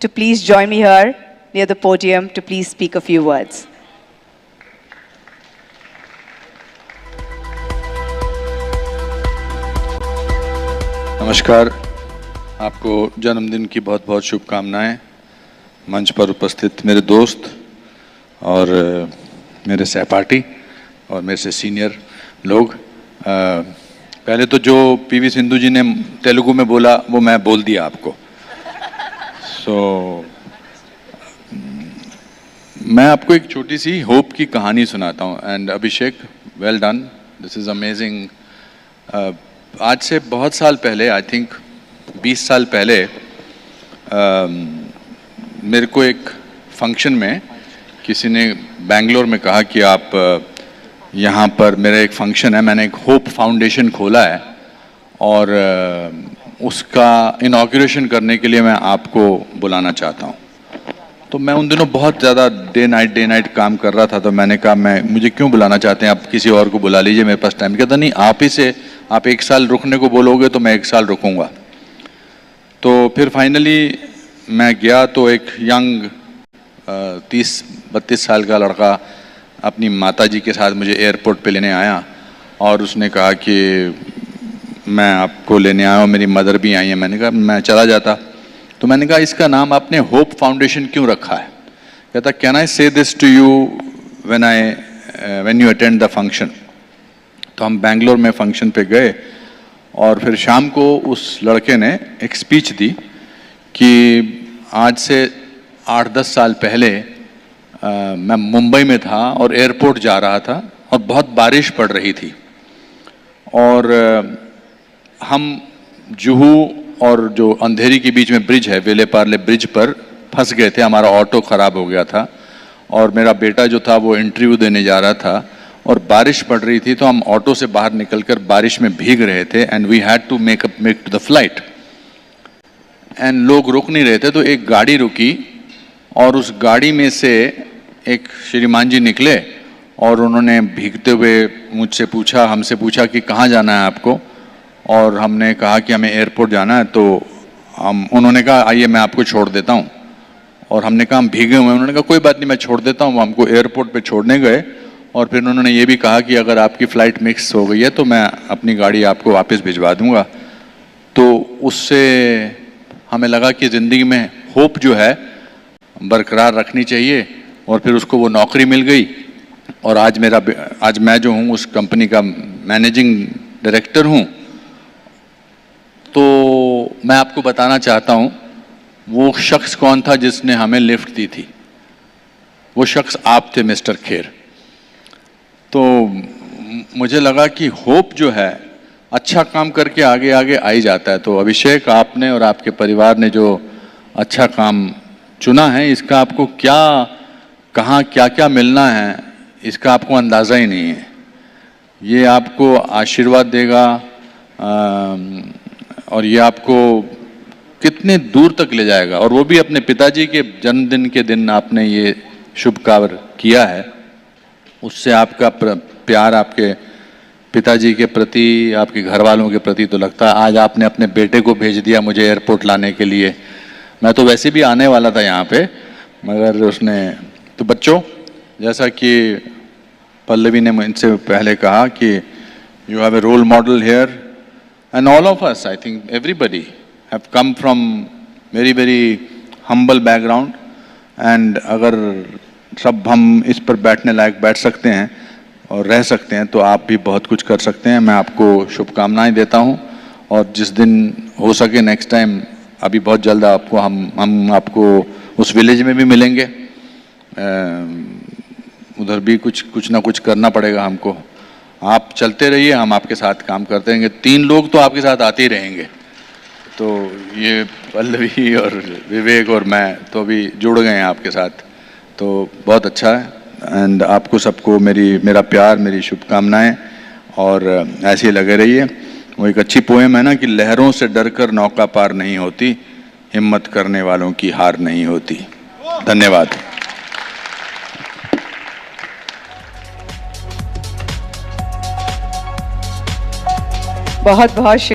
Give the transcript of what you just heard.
to please join me here near the podium to please speak a few words. नमस्कार, आपको जन्मदिन की बहुत बहुत शुभकामनाएं। मंच पर उपस्थित मेरे दोस्त और मेरे सहपाठी और मेरे से सीनियर लोग, पहले तो जो पीवी सिंधु जी ने तेलुगु में बोला वो मैं बोल दिया आपको। मैं आपको एक छोटी सी होप की कहानी सुनाता हूँ। And Abhishek, well done, this is amazing. आज से बहुत साल पहले, आई थिंक 20 साल पहले, मेरे को एक फंक्शन में किसी ने बेंगलोर में कहा कि आप यहाँ पर मेरा एक फंक्शन है, मैंने एक होप फाउंडेशन खोला है और उसका इनॉग्रेशन करने के लिए मैं आपको बुलाना चाहता हूँ। तो मैं उन दिनों बहुत ज़्यादा डे नाइट काम कर रहा था, तो मैंने कहा मुझे क्यों बुलाना चाहते हैं, आप किसी और को बुला लीजिए, मेरे पास टाइम। कहता नहीं, आप ही से आप 1 साल रुकने को बोलोगे तो मैं 1 साल रुकूंगा। तो फिर फाइनली मैं गया तो एक यंग 30-32 साल का लड़का अपनी माता जी के साथ मुझे एयरपोर्ट पे लेने आया और उसने कहा कि मैं आपको लेने आया हूँ, मेरी मदर भी आई है। मैंने कहा मैं चला जाता। तो मैंने कहा इसका नाम आपने होप फाउंडेशन क्यों रखा है? कहता can I say this to you when you attend the function. तो हम बेंगलोर में फंक्शन पे गए और फिर शाम को उस लड़के ने एक स्पीच दी कि आज से 8-10 साल पहले मैं मुंबई में था और एयरपोर्ट जा रहा था और बहुत बारिश पड़ रही थी और हम जुहू और जो अंधेरी के बीच में ब्रिज है, वेलेपार्ले ब्रिज पर फंस गए थे। हमारा ऑटो ख़राब हो गया था और मेरा बेटा जो था वो इंटरव्यू देने जा रहा था और बारिश पड़ रही थी, तो हम ऑटो से बाहर निकलकर बारिश में भीग रहे थे and we had to make to the flight. And लोग रुक नहीं रहे थे, तो एक गाड़ी रुकी और उस गाड़ी में से एक श्रीमान जी निकले और उन्होंने भीगते हुए हमसे पूछा कि कहाँ जाना है आपको। और हमने कहा कि हमें एयरपोर्ट जाना है। तो उन्होंने कहा आइए मैं आपको छोड़ देता हूँ। और हमने कहा हम भीगे हुए हैं। उन्होंने कहा कोई बात नहीं, मैं छोड़ देता हूँ। वो हमको एयरपोर्ट पे छोड़ने गए और फिर उन्होंने ये भी कहा कि अगर आपकी फ़्लाइट मिक्स हो गई है तो मैं अपनी गाड़ी आपको वापस भिजवा दूँगा। तो उससे हमें लगा कि ज़िंदगी में होप जो है बरकरार रखनी चाहिए और फिर उसको वो नौकरी मिल गई और आज मैं जो हूँ उस कंपनी का मैनेजिंग डायरेक्टर हूँ। तो मैं आपको बताना चाहता हूँ वो शख्स कौन था जिसने हमें लिफ्ट दी थी। वो शख्स आप थे, मिस्टर खेर। तो मुझे लगा कि होप जो है अच्छा काम करके आगे आगे आ ही जाता है। तो अभिषेक, आपने और आपके परिवार ने जो अच्छा काम चुना है, इसका आपको कहाँ क्या मिलना है इसका आपको अंदाज़ा ही नहीं है। ये आपको आशीर्वाद देगा और ये आपको कितने दूर तक ले जाएगा। और वो भी अपने पिताजी के जन्मदिन के दिन आपने ये शुभ कार्य किया है। उससे आपका प्यार आपके पिताजी के प्रति, आपके घर वालों के प्रति तो लगता है। आज आपने अपने बेटे को भेज दिया मुझे एयरपोर्ट लाने के लिए। मैं तो वैसे भी आने वाला था यहाँ पे, मगर उसने तो बच्चों, जैसा कि पल्लवी ने मुझसे पहले कहा कि you have a role model here and all of us, I think everybody have come from very humble background and अगर सब हम इस पर बैठने लायक बैठ सकते हैं और रह सकते हैं तो आप भी बहुत कुछ कर सकते हैं। मैं आपको शुभकामनाएं देता हूं और जिस दिन हो सके नेक्स्ट टाइम, अभी बहुत जल्द आपको हम आपको उस विलेज में भी मिलेंगे। उधर भी कुछ ना कुछ करना पड़ेगा हमको। आप चलते रहिए, हम आपके साथ काम करते रहेंगे। 3 लोग तो आपके साथ आते ही रहेंगे। तो ये पल्लवी और विवेक और मैं तो अभी जुड़ गए हैं आपके साथ, तो बहुत अच्छा है। एंड आपको सबको मेरा प्यार, मेरी शुभकामनाएं और ऐसे ही लगे रहिए। वो एक अच्छी पोएम है ना कि लहरों से डरकर नौका पार नहीं होती, हिम्मत करने वालों की हार नहीं होती। धन्यवाद। बहुत बहुत